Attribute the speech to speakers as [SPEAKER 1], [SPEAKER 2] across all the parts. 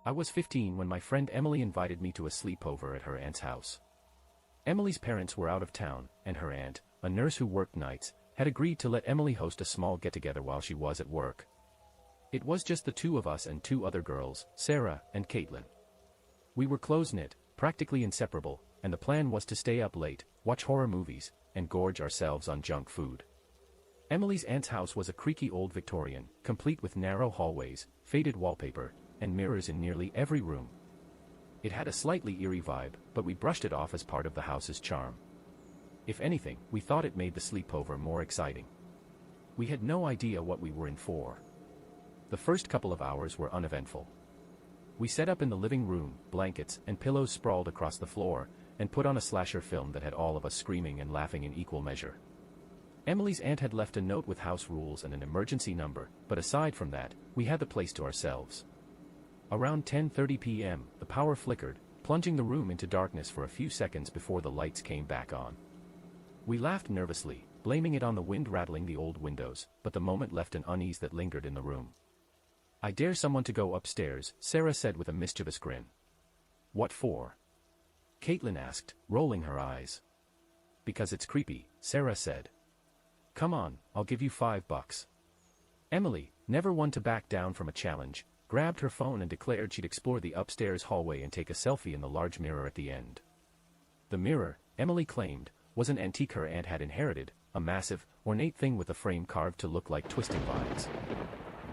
[SPEAKER 1] I was 15 when my friend Emily invited me to a sleepover at her aunt's house. Emily's parents were out of town, and her aunt, a nurse who worked nights, had agreed to let Emily host a small get-together while she was at work. It was just the two of us and two other girls, Sarah and Caitlin. We were close-knit, practically inseparable, and the plan was to stay up late, watch horror movies, and gorge ourselves on junk food. Emily's aunt's house was a creaky old Victorian, complete with narrow hallways, faded wallpaper, and mirrors in nearly every room. It had a slightly eerie vibe, but we brushed it off as part of the house's charm. If anything, we thought it made the sleepover more exciting. We had no idea what we were in for. The first couple of hours were uneventful. We set up in the living room, blankets and pillows sprawled across the floor, and put on a slasher film that had all of us screaming and laughing in equal measure. Emily's aunt had left a note with house rules and an emergency number, but aside from that, we had the place to ourselves. Around 10:30 p.m., the power flickered, plunging the room into darkness for a few seconds before the lights came back on. We laughed nervously, blaming it on the wind rattling the old windows, but the moment left an unease that lingered in the room. "I dare someone to go upstairs," Sarah said with a mischievous grin. "What for?" Caitlin asked, rolling her eyes. "Because it's creepy," Sarah said. "Come on, I'll give you $5. Emily, never one to back down from a challenge, grabbed her phone and declared she'd explore the upstairs hallway and take a selfie in the large mirror at the end. The mirror, Emily claimed, was an antique her aunt had inherited, a massive, ornate thing with a frame carved to look like twisting vines.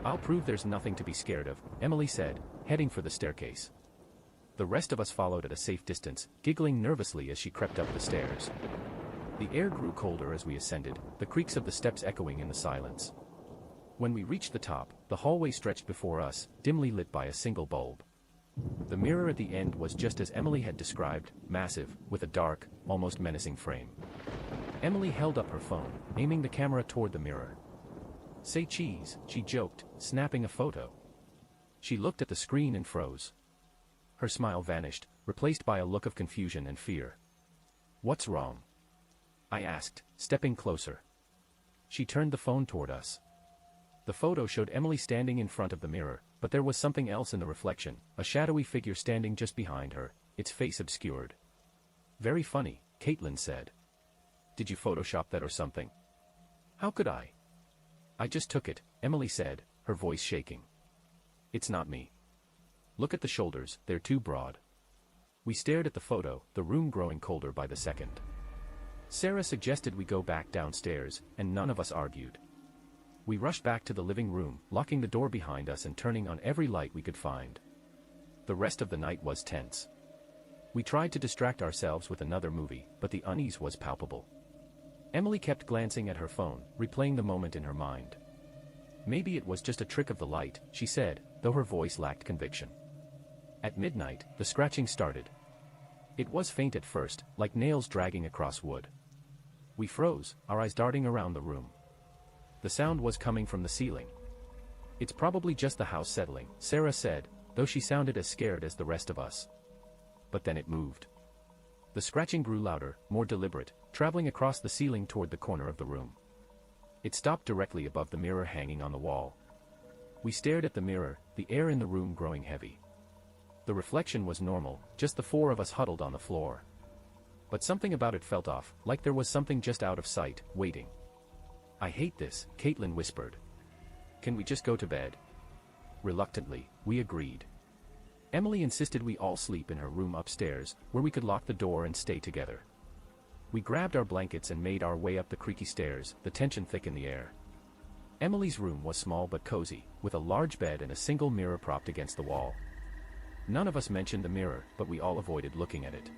[SPEAKER 1] "I'll prove there's nothing to be scared of," Emily said, heading for the staircase. The rest of us followed at a safe distance, giggling nervously as she crept up the stairs. The air grew colder as we ascended, the creaks of the steps echoing in the silence. When we reached the top, the hallway stretched before us, dimly lit by a single bulb. The mirror at the end was just as Emily had described, massive, with a dark, almost menacing frame. Emily held up her phone, aiming the camera toward the mirror. "Say cheese," she joked, snapping a photo. She looked at the screen and froze. Her smile vanished, replaced by a look of confusion and fear. "What's wrong?" I asked, stepping closer. She turned the phone toward us. The photo showed Emily standing in front of the mirror, but there was something else in the reflection, a shadowy figure standing just behind her, its face obscured. "Very funny," Caitlin said. "Did you Photoshop that or something?" "How could I?" "I just took it," Emily said, her voice shaking. "It's not me. Look at the shoulders, they're too broad." We stared at the photo, the room growing colder by the second. Sarah suggested we go back downstairs, and none of us argued. We rushed back to the living room, locking the door behind us and turning on every light we could find. The rest of the night was tense. We tried to distract ourselves with another movie, but the unease was palpable. Emily kept glancing at her phone, replaying the moment in her mind. "Maybe it was just a trick of the light," she said, though her voice lacked conviction. At midnight, the scratching started. It was faint at first, like nails dragging across wood. We froze, our eyes darting around the room. The sound was coming from the ceiling. "It's probably just the house settling," Sarah said, though she sounded as scared as the rest of us. But then it moved. The scratching grew louder, more deliberate, traveling across the ceiling toward the corner of the room. It stopped directly above the mirror hanging on the wall. We stared at the mirror, the air in the room growing heavy. The reflection was normal, just the four of us huddled on the floor. But something about it felt off, like there was something just out of sight, waiting. "I hate this," Caitlin whispered. "Can we just go to bed?" Reluctantly, we agreed. Emily insisted we all sleep in her room upstairs, where we could lock the door and stay together. We grabbed our blankets and made our way up the creaky stairs, the tension thick in the air. Emily's room was small but cozy, with a large bed and a single mirror propped against the wall. None of us mentioned the mirror, but we all avoided looking at it.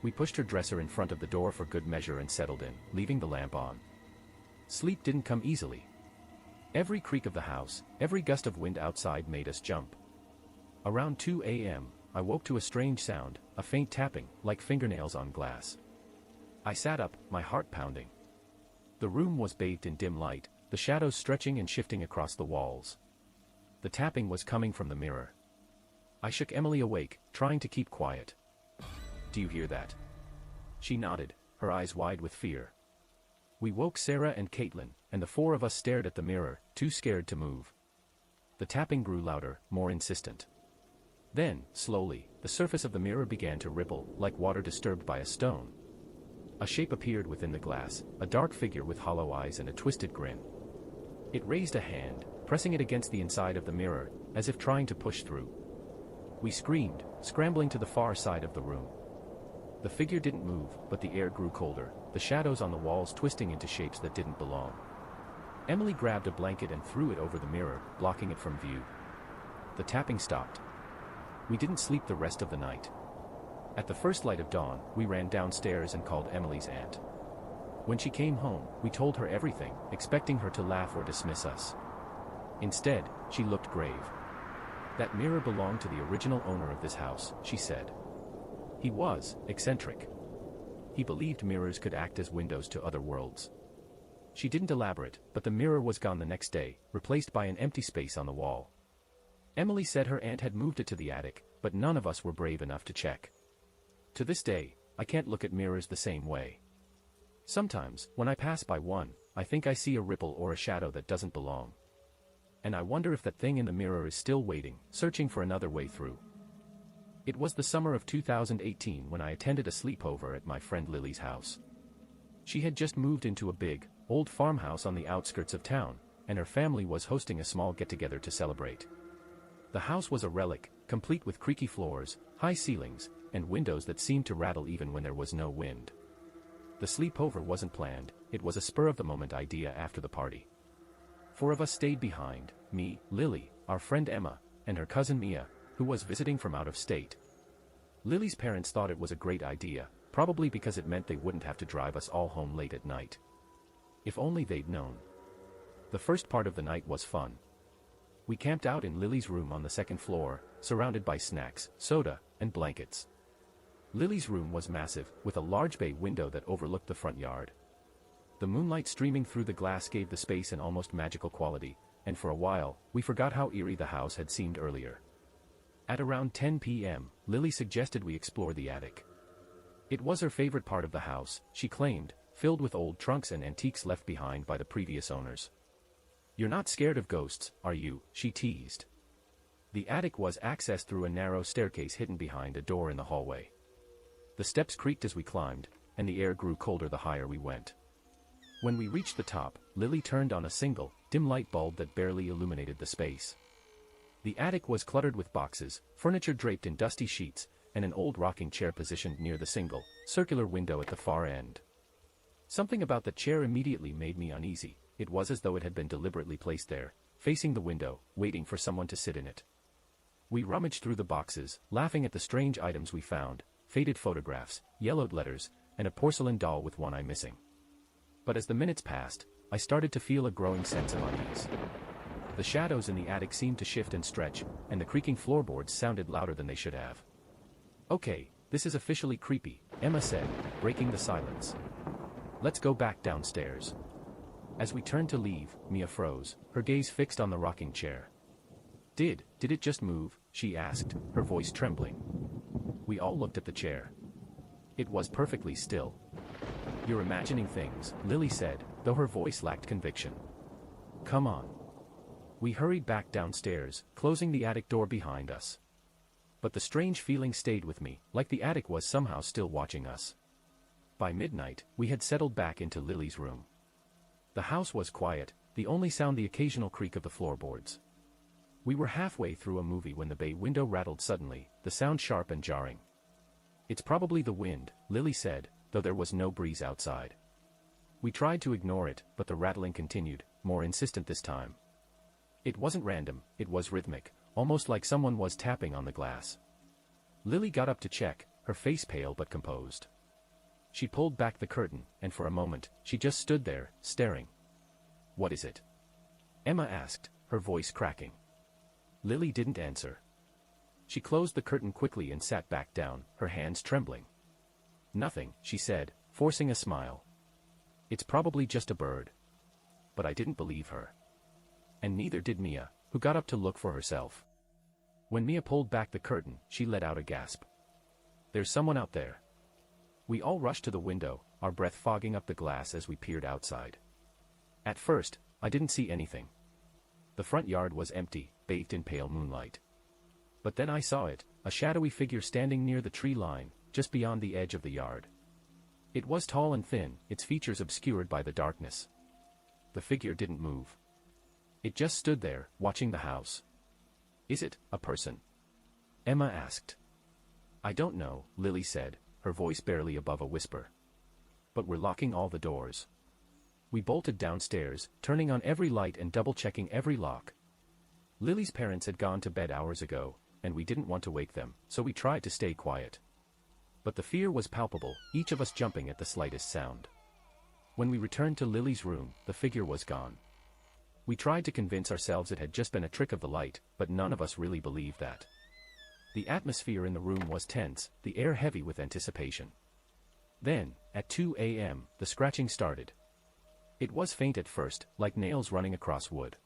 [SPEAKER 1] We pushed her dresser in front of the door for good measure and settled in, leaving the lamp on. Sleep didn't come easily. Every creak of the house, every gust of wind outside made us jump. Around 2 a.m., I woke to a strange sound, a faint tapping, like fingernails on glass. I sat up, my heart pounding. The room was bathed in dim light, the shadows stretching and shifting across the walls. The tapping was coming from the mirror. I shook Emily awake, trying to keep quiet. "Do you hear that?" She nodded, her eyes wide with fear. We woke Sarah and Caitlin, and the four of us stared at the mirror, too scared to move. The tapping grew louder, more insistent. Then, slowly, the surface of the mirror began to ripple, like water disturbed by a stone. A shape appeared within the glass, a dark figure with hollow eyes and a twisted grin. It raised a hand, pressing it against the inside of the mirror, as if trying to push through. We screamed, scrambling to the far side of the room. The figure didn't move, but the air grew colder, the shadows on the walls twisting into shapes that didn't belong. Emily grabbed a blanket and threw it over the mirror, blocking it from view. The tapping stopped. We didn't sleep the rest of the night. At the first light of dawn, we ran downstairs and called Emily's aunt. When she came home, we told her everything, expecting her to laugh or dismiss us. Instead, she looked grave. "That mirror belonged to the original owner of this house," she said. "He was eccentric. He believed mirrors could act as windows to other worlds." She didn't elaborate, but the mirror was gone the next day, replaced by an empty space on the wall. Emily said her aunt had moved it to the attic, but none of us were brave enough to check. To this day, I can't look at mirrors the same way. Sometimes, when I pass by one, I think I see a ripple or a shadow that doesn't belong. And I wonder if that thing in the mirror is still waiting, searching for another way through. It was the summer of 2018 when I attended a sleepover at my friend Lily's house. She had just moved into a big, old farmhouse on the outskirts of town, and her family was hosting a small get-together to celebrate. The house was a relic, complete with creaky floors, high ceilings, and windows that seemed to rattle even when there was no wind. The sleepover wasn't planned, it was a spur-of-the-moment idea after the party. 4 of us stayed behind, me, Lily, our friend Emma, and her cousin Mia, who was visiting from out of state. Lily's parents thought it was a great idea, probably because it meant they wouldn't have to drive us all home late at night. If only they'd known. The first part of the night was fun. We camped out in Lily's room on the second floor, surrounded by snacks, soda, and blankets. Lily's room was massive, with a large bay window that overlooked the front yard. The moonlight streaming through the glass gave the space an almost magical quality, and for a while, we forgot how eerie the house had seemed earlier. At around 10 p.m., Lily suggested we explore the attic. It was her favorite part of the house, she claimed, filled with old trunks and antiques left behind by the previous owners. "You're not scared of ghosts, are you?" she teased. The attic was accessed through a narrow staircase hidden behind a door in the hallway. The steps creaked as we climbed, and the air grew colder the higher we went. When we reached the top, Lily turned on a single, dim light bulb that barely illuminated the space. The attic was cluttered with boxes, furniture draped in dusty sheets, and an old rocking chair positioned near the single, circular window at the far end. Something about the chair immediately made me uneasy. It was as though it had been deliberately placed there, facing the window, waiting for someone to sit in it. We rummaged through the boxes, laughing at the strange items we found: faded photographs, yellowed letters, and a porcelain doll with one eye missing. But as the minutes passed, I started to feel a growing sense of unease. The shadows in the attic seemed to shift and stretch, and the creaking floorboards sounded louder than they should have. "Okay, this is officially creepy," Emma said, breaking the silence. "Let's go back downstairs." As we turned to leave, Mia froze, her gaze fixed on the rocking chair. Did it just move?" she asked, her voice trembling. We all looked at the chair. It was perfectly still. "You're imagining things," Lily said, though her voice lacked conviction. "Come on." We hurried back downstairs, closing the attic door behind us. But the strange feeling stayed with me, like the attic was somehow still watching us. By midnight, we had settled back into Lily's room. The house was quiet, the only sound the occasional creak of the floorboards. We were halfway through a movie when the bay window rattled suddenly, the sound sharp and jarring. "It's probably the wind," Lily said, though there was no breeze outside. We tried to ignore it, but the rattling continued, more insistent this time. It wasn't random, it was rhythmic, almost like someone was tapping on the glass. Lily got up to check, her face pale but composed. She pulled back the curtain, and for a moment, she just stood there, staring. "What is it?" Emma asked, her voice cracking. Lily didn't answer. She closed the curtain quickly and sat back down, her hands trembling. "Nothing," she said, forcing a smile. "It's probably just a bird." But I didn't believe her. And neither did Mia, who got up to look for herself. When Mia pulled back the curtain, she let out a gasp. "There's someone out there." We all rushed to the window, our breath fogging up the glass as we peered outside. At first, I didn't see anything. The front yard was empty, bathed in pale moonlight. But then I saw it, a shadowy figure standing near the tree line, just beyond the edge of the yard. It was tall and thin, its features obscured by the darkness. The figure didn't move. It just stood there, watching the house. "Is it a person?" Emma asked. "I don't know," Lily said, her voice barely above a whisper. "But we're locking all the doors." We bolted downstairs, turning on every light and double-checking every lock. Lily's parents had gone to bed hours ago, and we didn't want to wake them, so we tried to stay quiet. But the fear was palpable, each of us jumping at the slightest sound. When we returned to Lily's room, the figure was gone. We tried to convince ourselves it had just been a trick of the light, but none of us really believed that. The atmosphere in the room was tense, the air heavy with anticipation. Then, at 2 a.m., the scratching started. It was faint at first, like nails running across wood.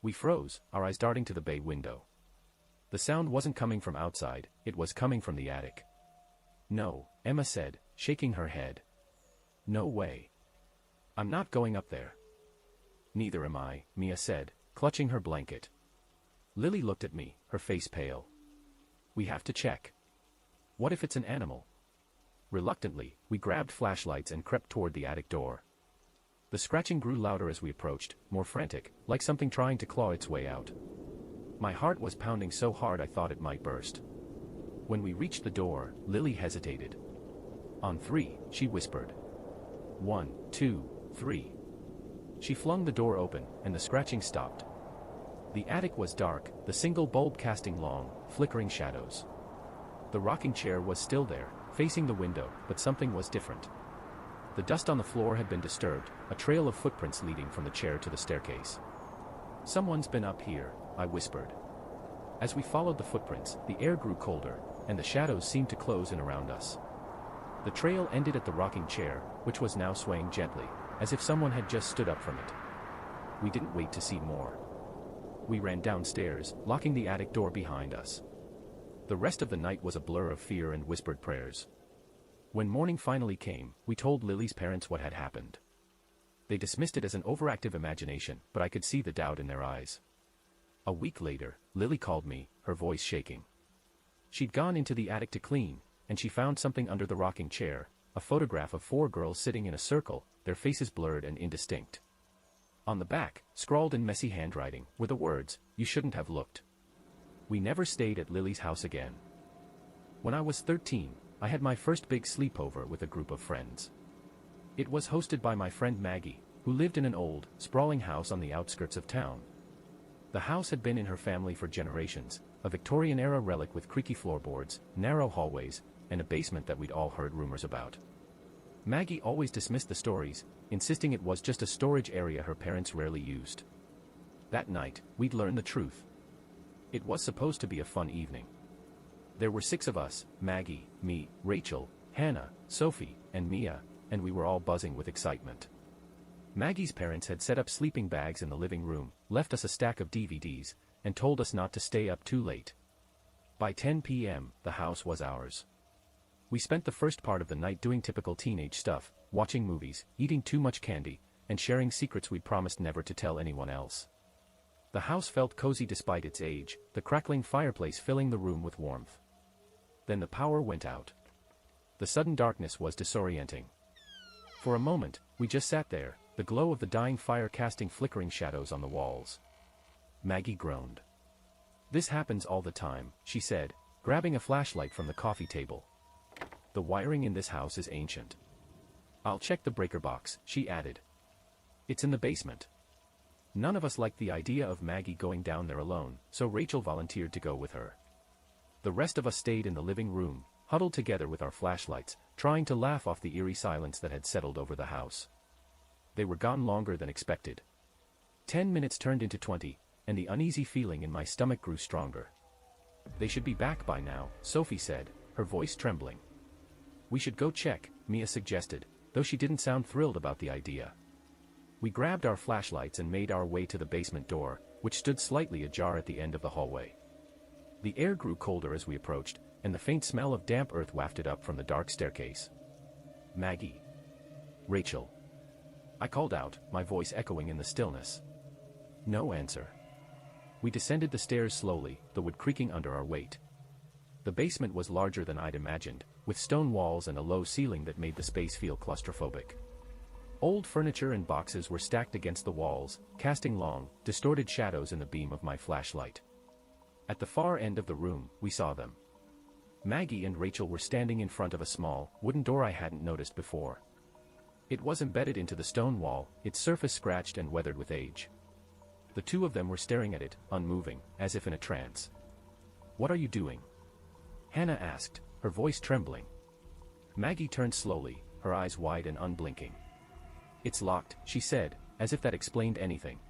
[SPEAKER 1] We froze, our eyes darting to the bay window. The sound wasn't coming from outside, it was coming from the attic. "No," Emma said, shaking her head. "No way. I'm not going up there." "Neither am I," Mia said, clutching her blanket. Lily looked at me, her face pale. "We have to check. What if it's an animal?" Reluctantly, we grabbed flashlights and crept toward the attic door. The scratching grew louder as we approached, more frantic, like something trying to claw its way out. My heart was pounding so hard I thought it might burst. When we reached the door, Lily hesitated. "On 3, she whispered. 1, 2, 3. She flung the door open, and the scratching stopped. The attic was dark, the single bulb casting long, flickering shadows. The rocking chair was still there, facing the window, but something was different. The dust on the floor had been disturbed, a trail of footprints leading from the chair to the staircase. "Someone's been up here," I whispered. As we followed the footprints, the air grew colder, and the shadows seemed to close in around us. The trail ended at the rocking chair, which was now swaying gently, as if someone had just stood up from it. We didn't wait to see more. We ran downstairs, locking the attic door behind us. The rest of the night was a blur of fear and whispered prayers. When morning finally came, we told Lily's parents what had happened. They dismissed it as an overactive imagination, but I could see the doubt in their eyes. A week later, Lily called me, her voice shaking. She'd gone into the attic to clean, and she found something under the rocking chair, a photograph of 4 girls sitting in a circle, their faces blurred and indistinct. On the back, scrawled in messy handwriting, were the words, "You shouldn't have looked." We never stayed at Lily's house again. When I was 13, I had my first big sleepover with a group of friends. It was hosted by my friend Maggie, who lived in an old, sprawling house on the outskirts of town. The house had been in her family for generations, a Victorian-era relic with creaky floorboards, narrow hallways, and a basement that we'd all heard rumors about. Maggie always dismissed the stories, insisting it was just a storage area her parents rarely used. That night, we'd learn the truth. It was supposed to be a fun evening. There were 6 of us, Maggie, me, Rachel, Hannah, Sophie, and Mia, and we were all buzzing with excitement. Maggie's parents had set up sleeping bags in the living room, left us a stack of DVDs, and told us not to stay up too late. By 10 p.m., the house was ours. We spent the first part of the night doing typical teenage stuff, watching movies, eating too much candy, and sharing secrets we'd promised never to tell anyone else. The house felt cozy despite its age, the crackling fireplace filling the room with warmth. Then the power went out. The sudden darkness was disorienting. For a moment, we just sat there, the glow of the dying fire casting flickering shadows on the walls. Maggie groaned. "This happens all the time," she said, grabbing a flashlight from the coffee table. "The wiring in this house is ancient." "I'll check the breaker box," she added. "It's in the basement." None of us liked the idea of Maggie going down there alone, so Rachel volunteered to go with her. The rest of us stayed in the living room, huddled together with our flashlights, trying to laugh off the eerie silence that had settled over the house. They were gone longer than expected. 10 minutes turned into 20, and the uneasy feeling in my stomach grew stronger. "They should be back by now," Sophie said, her voice trembling. "We should go check," Mia suggested, though she didn't sound thrilled about the idea. We grabbed our flashlights and made our way to the basement door, which stood slightly ajar at the end of the hallway. The air grew colder as we approached, and the faint smell of damp earth wafted up from the dark staircase. "Maggie. Rachel." I called out, my voice echoing in the stillness. No answer. We descended the stairs slowly, the wood creaking under our weight. The basement was larger than I'd imagined, with stone walls and a low ceiling that made the space feel claustrophobic. Old furniture and boxes were stacked against the walls, casting long, distorted shadows in the beam of my flashlight. At the far end of the room, we saw them. Maggie and Rachel were standing in front of a small, wooden door I hadn't noticed before. It was embedded into the stone wall, its surface scratched and weathered with age. The two of them were staring at it, unmoving, as if in a trance. "What are you doing?" Hannah asked, her voice trembling. Maggie turned slowly, her eyes wide and unblinking. "It's locked," she said, as if that explained anything.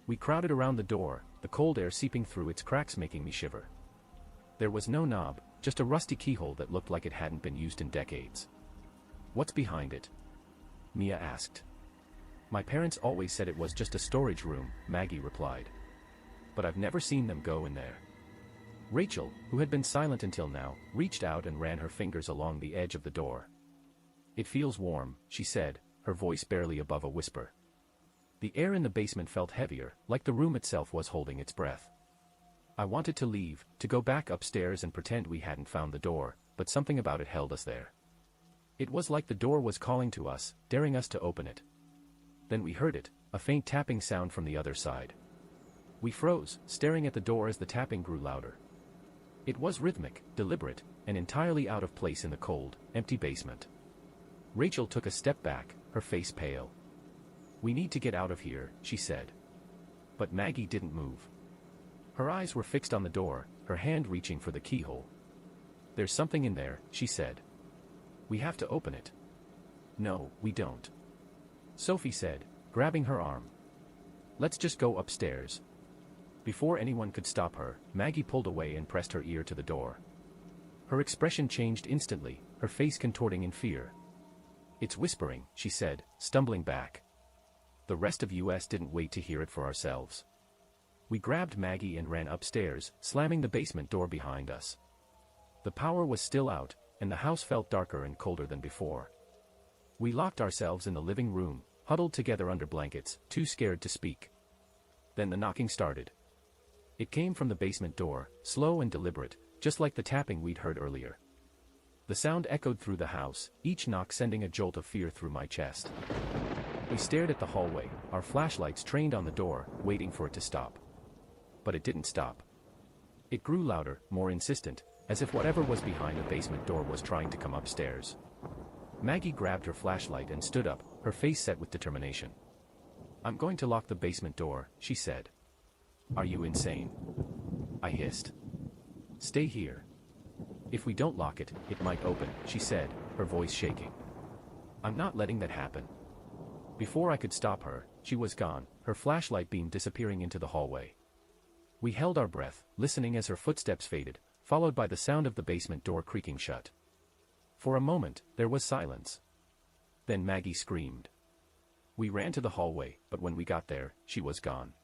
[SPEAKER 1] We crowded around the door, the cold air seeping through its cracks making me shiver. There was no knob, just a rusty keyhole that looked like it hadn't been used in decades. "What's behind it?" Mia asked. "My parents always said it was just a storage room," Maggie replied. "But I've never seen them go in there." Rachel, who had been silent until now, reached out and ran her fingers along the edge of the door. "It feels warm," she said, her voice barely above a whisper. The air in the basement felt heavier, like the room itself was holding its breath. I wanted to leave, to go back upstairs and pretend we hadn't found the door, but something about it held us there. It was like the door was calling to us, daring us to open it. Then we heard it, a faint tapping sound from the other side. We froze, staring at the door as the tapping grew louder. It was rhythmic, deliberate, and entirely out of place in the cold, empty basement. Rachel took a step back, her face pale. "We need to get out of here," she said. But Maggie didn't move. Her eyes were fixed on the door, her hand reaching for the keyhole. "There's something in there," she said. "We have to open it." "No, we don't," Sophie said, grabbing her arm. "Let's just go upstairs." Before anyone could stop her, Maggie pulled away and pressed her ear to the door. Her expression changed instantly, her face contorting in fear. "It's whispering," she said, stumbling back. The rest of us didn't wait to hear it for ourselves. We grabbed Maggie and ran upstairs, slamming the basement door behind us. The power was still out, and the house felt darker and colder than before. We locked ourselves in the living room, huddled together under blankets, too scared to speak. Then the knocking started. It came from the basement door, slow and deliberate, just like the tapping we'd heard earlier. The sound echoed through the house, each knock sending a jolt of fear through my chest. We stared at the hallway, our flashlights trained on the door, waiting for it to stop. But it didn't stop. It grew louder, more insistent, as if whatever was behind the basement door was trying to come upstairs. Maggie grabbed her flashlight and stood up, her face set with determination. "I'm going to lock the basement door," she said. "Are you insane?" I hissed. "Stay here. If we don't lock it, it might open," she said, her voice shaking. "I'm not letting that happen." Before I could stop her, she was gone, her flashlight beam disappearing into the hallway. We held our breath, listening as her footsteps faded, followed by the sound of the basement door creaking shut. For a moment, there was silence. Then Maggie screamed. We ran to the hallway, but when we got there, she was gone.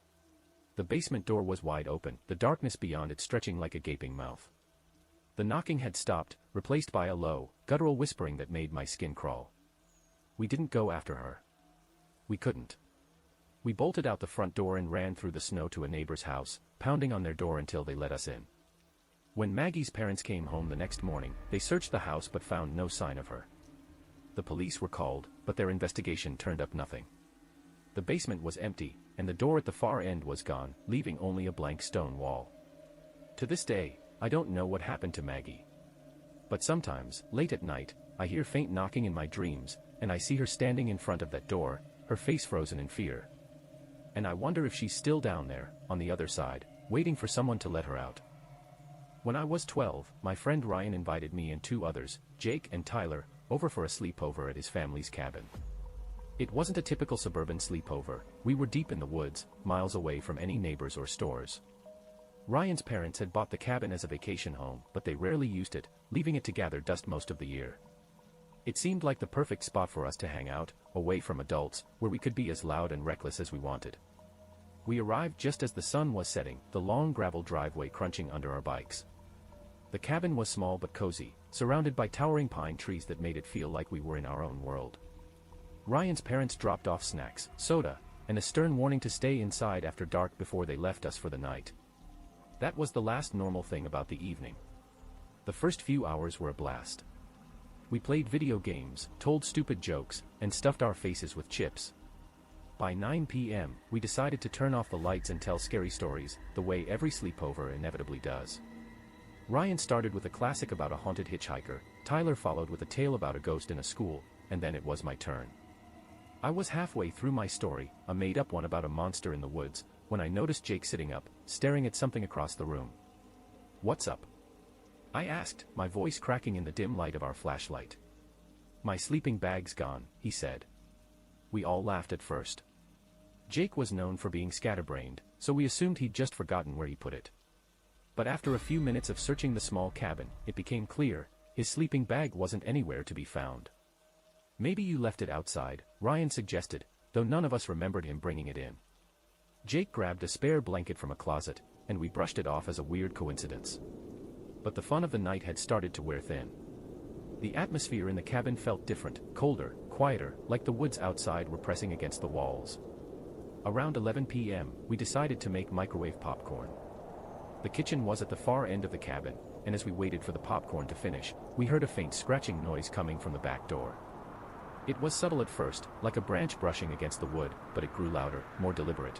[SPEAKER 1] The basement door was wide open, the darkness beyond it stretching like a gaping mouth. The knocking had stopped, replaced by a low, guttural whispering that made my skin crawl. We didn't go after her. We couldn't. We bolted out the front door and ran through the snow to a neighbor's house, pounding on their door until they let us in. When Maggie's parents came home the next morning, they searched the house but found no sign of her. The police were called, but their investigation turned up nothing. The basement was empty, and the door at the far end was gone, leaving only a blank stone wall. To this day, I don't know what happened to Maggie. But sometimes, late at night, I hear faint knocking in my dreams, and I see her standing in front of that door, her face frozen in fear. And I wonder if she's still down there, on the other side, waiting for someone to let her out. When I was 12, my friend Ryan invited me and two others, Jake and Tyler, over for a sleepover at his family's cabin. It wasn't a typical suburban sleepover, we were deep in the woods, miles away from any neighbors or stores. Ryan's parents had bought the cabin as a vacation home, but they rarely used it, leaving it to gather dust most of the year. It seemed like the perfect spot for us to hang out, away from adults, where we could be as loud and reckless as we wanted. We arrived just as the sun was setting, the long gravel driveway crunching under our bikes. The cabin was small but cozy, surrounded by towering pine trees that made it feel like we were in our own world. Ryan's parents dropped off snacks, soda, and a stern warning to stay inside after dark before they left us for the night. That was the last normal thing about the evening. The first few hours were a blast. We played video games, told stupid jokes, and stuffed our faces with chips. By 9 p.m., we decided to turn off the lights and tell scary stories, the way every sleepover inevitably does. Ryan started with a classic about a haunted hitchhiker, Tyler followed with a tale about a ghost in a school, and then it was my turn. I was halfway through my story, a made-up one about a monster in the woods, when I noticed Jake sitting up, staring at something across the room. "What's up?" I asked, my voice cracking in the dim light of our flashlight. "My sleeping bag's gone," he said. We all laughed at first. Jake was known for being scatterbrained, so we assumed he'd just forgotten where he put it. But after a few minutes of searching the small cabin, it became clear, his sleeping bag wasn't anywhere to be found. "Maybe you left it outside," Ryan suggested, though none of us remembered him bringing it in. Jake grabbed a spare blanket from a closet, and we brushed it off as a weird coincidence. But the fun of the night had started to wear thin. The atmosphere in the cabin felt different, colder, quieter, like the woods outside were pressing against the walls. Around 11 p.m., we decided to make microwave popcorn. The kitchen was at the far end of the cabin, and as we waited for the popcorn to finish, we heard a faint scratching noise coming from the back door. It was subtle at first, like a branch brushing against the wood, but it grew louder, more deliberate.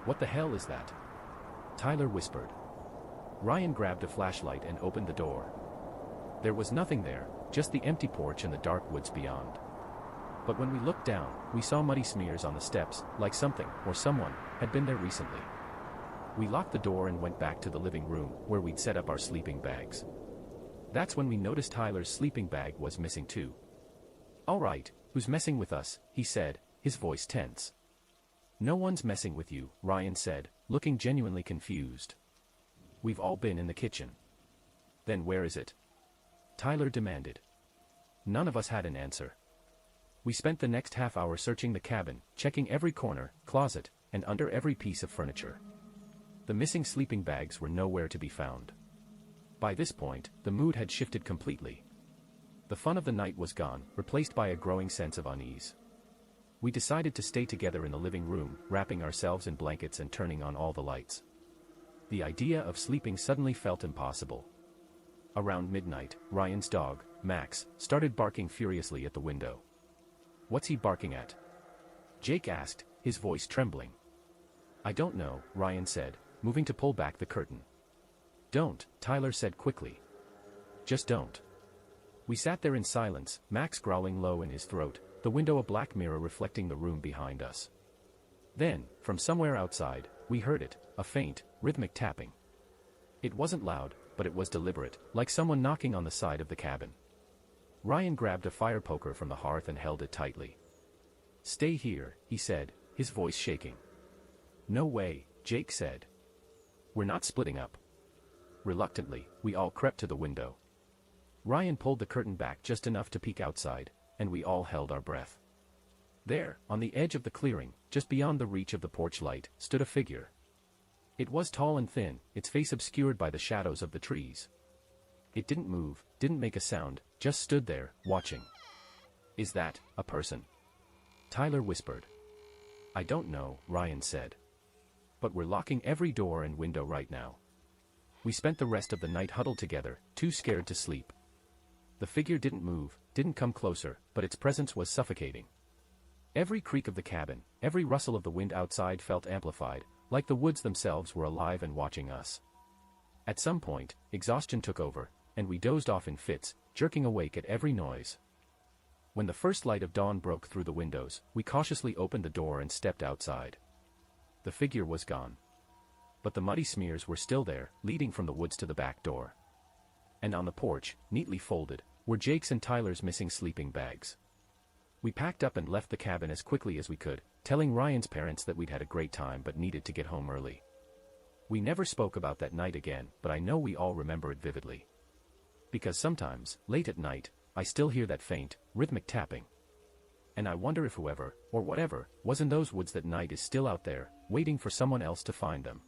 [SPEAKER 1] "What the hell is that?" Tyler whispered. Ryan grabbed a flashlight and opened the door. There was nothing there, just the empty porch and the dark woods beyond. But when we looked down, we saw muddy smears on the steps, like something, or someone, had been there recently. We locked the door and went back to the living room, where we'd set up our sleeping bags. That's when we noticed Tyler's sleeping bag was missing too. "All right, who's messing with us?" he said, his voice tense. "No one's messing with you," Ryan said, looking genuinely confused. "We've all been in the kitchen." "Then where is it?" Tyler demanded. None of us had an answer. We spent the next half hour searching the cabin, checking every corner, closet, and under every piece of furniture. The missing sleeping bags were nowhere to be found. By this point, the mood had shifted completely. The fun of the night was gone, replaced by a growing sense of unease. We decided to stay together in the living room, wrapping ourselves in blankets and turning on all the lights. The idea of sleeping suddenly felt impossible. Around midnight, Ryan's dog, Max, started barking furiously at the window. "What's he barking at?" Jake asked, his voice trembling. "I don't know," Ryan said, moving to pull back the curtain. "Don't," Tyler said quickly. "Just don't." We sat there in silence, Max growling low in his throat, the window a black mirror reflecting the room behind us. Then, from somewhere outside, we heard it, a faint, rhythmic tapping. It wasn't loud, but it was deliberate, like someone knocking on the side of the cabin. Ryan grabbed a fire poker from the hearth and held it tightly. "Stay here," he said, his voice shaking. "No way," Jake said. "We're not splitting up." Reluctantly, we all crept to the window. Ryan pulled the curtain back just enough to peek outside, and we all held our breath. There, on the edge of the clearing, just beyond the reach of the porch light, stood a figure. It was tall and thin, its face obscured by the shadows of the trees. It didn't move, didn't make a sound, just stood there, watching. "Is that a person?" Tyler whispered. "I don't know," Ryan said. "But we're locking every door and window right now." We spent the rest of the night huddled together, too scared to sleep. The figure didn't move, didn't come closer, but its presence was suffocating. Every creak of the cabin, every rustle of the wind outside felt amplified, like the woods themselves were alive and watching us. At some point, exhaustion took over, and we dozed off in fits, jerking awake at every noise. When the first light of dawn broke through the windows, we cautiously opened the door and stepped outside. The figure was gone. But the muddy smears were still there, leading from the woods to the back door. And on the porch, neatly folded, were Jake's and Tyler's missing sleeping bags. We packed up and left the cabin as quickly as we could, telling Ryan's parents that we'd had a great time but needed to get home early. We never spoke about that night again, but I know we all remember it vividly. Because sometimes, late at night, I still hear that faint, rhythmic tapping. And I wonder if whoever, or whatever, was in those woods that night is still out there, waiting for someone else to find them.